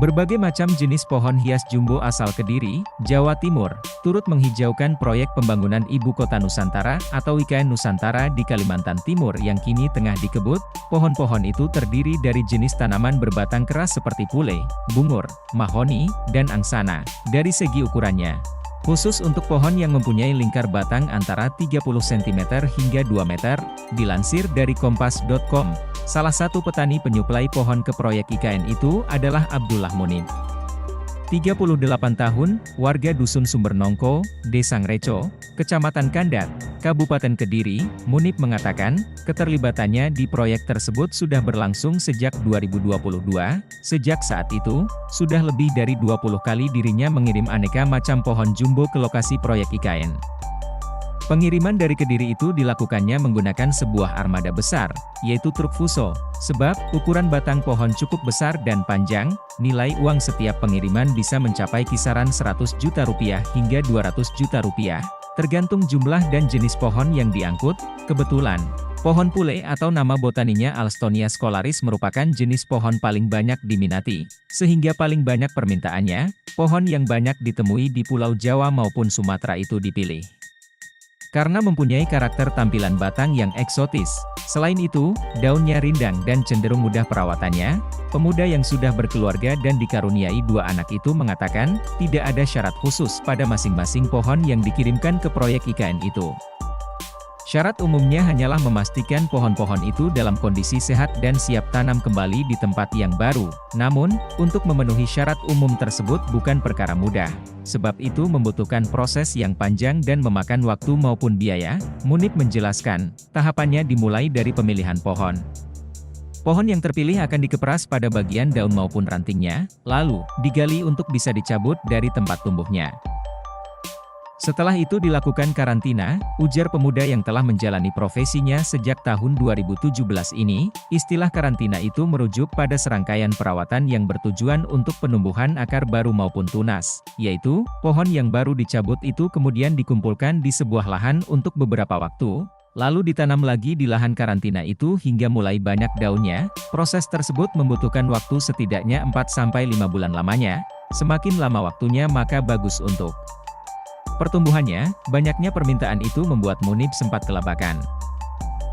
Berbagai macam jenis pohon hias jumbo asal Kediri, Jawa Timur, turut menghijaukan proyek pembangunan Ibu Kota Nusantara atau IKN Nusantara di Kalimantan Timur yang kini tengah dikebut. Pohon-pohon itu terdiri dari jenis tanaman berbatang keras seperti pule, bungur, mahoni, dan angsana. Dari segi ukurannya, khusus untuk pohon yang mempunyai lingkar batang antara 30 cm hingga 2 meter, dilansir dari kompas.com, salah satu petani penyuplai pohon ke proyek IKN itu adalah Abdullah Munib. 38 tahun, warga Dusun Sumbernongko, Desa Ngreco, Kecamatan Kandat, Kabupaten Kediri. Munib mengatakan, keterlibatannya di proyek tersebut sudah berlangsung sejak 2022, sejak saat itu, sudah lebih dari 20 kali dirinya mengirim aneka macam pohon jumbo ke lokasi proyek IKN. Pengiriman dari Kediri itu dilakukannya menggunakan sebuah armada besar, yaitu truk fuso, sebab ukuran batang pohon cukup besar dan panjang. Nilai uang setiap pengiriman bisa mencapai kisaran 100 juta rupiah hingga 200 juta rupiah, tergantung jumlah dan jenis pohon yang diangkut. Kebetulan, pohon pule atau nama botaninya Alstonia scolaris merupakan jenis pohon paling banyak diminati, sehingga paling banyak permintaannya. Pohon yang banyak ditemui di Pulau Jawa maupun Sumatera itu dipilih karena mempunyai karakter tampilan batang yang eksotis. Selain itu, daunnya rindang dan cenderung mudah perawatannya. Pemuda yang sudah berkeluarga dan dikaruniai 2 anak itu mengatakan, tidak ada syarat khusus pada masing-masing pohon yang dikirimkan ke proyek IKN itu. Syarat umumnya hanyalah memastikan pohon-pohon itu dalam kondisi sehat dan siap tanam kembali di tempat yang baru. Namun, untuk memenuhi syarat umum tersebut bukan perkara mudah. Sebab itu membutuhkan proses yang panjang dan memakan waktu maupun biaya. Munib menjelaskan, tahapannya dimulai dari pemilihan pohon. Pohon yang terpilih akan dikeperas pada bagian daun maupun rantingnya, lalu digali untuk bisa dicabut dari tempat tumbuhnya. Setelah itu dilakukan karantina, ujar pemuda yang telah menjalani profesinya sejak tahun 2017 ini. Istilah karantina itu merujuk pada serangkaian perawatan yang bertujuan untuk penumbuhan akar baru maupun tunas, yaitu, pohon yang baru dicabut itu kemudian dikumpulkan di sebuah lahan untuk beberapa waktu, lalu ditanam lagi di lahan karantina itu hingga mulai banyak daunnya. Proses tersebut membutuhkan waktu setidaknya 4-5 bulan lamanya. Semakin lama waktunya maka bagus untuk pertumbuhannya. Banyaknya permintaan itu membuat Munib sempat kelabakan.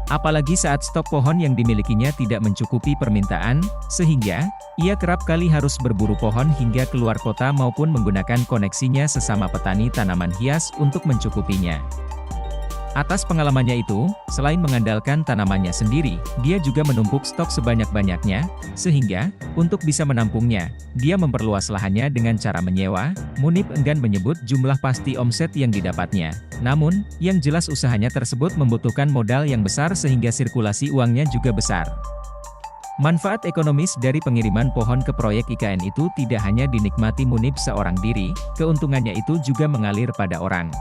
Apalagi saat stok pohon yang dimilikinya tidak mencukupi permintaan, sehingga ia kerap kali harus berburu pohon hingga keluar kota maupun menggunakan koneksinya sesama petani tanaman hias untuk mencukupinya. Atas pengalamannya itu, selain mengandalkan tanamannya sendiri, dia juga menumpuk stok sebanyak-banyaknya, sehingga, untuk bisa menampungnya, dia memperluas lahannya dengan cara menyewa. Munib enggan menyebut jumlah pasti omset yang didapatnya. Namun, yang jelas usahanya tersebut membutuhkan modal yang besar sehingga sirkulasi uangnya juga besar. Manfaat ekonomis dari pengiriman pohon ke proyek IKN itu tidak hanya dinikmati Munib seorang diri, keuntungannya itu juga mengalir pada orang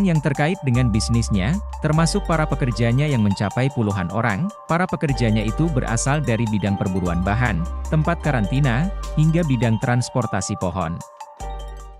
yang terkait dengan bisnisnya, termasuk para pekerjanya yang mencapai puluhan orang. Para pekerjanya itu berasal dari bidang perburuan bahan, tempat karantina, hingga bidang transportasi pohon.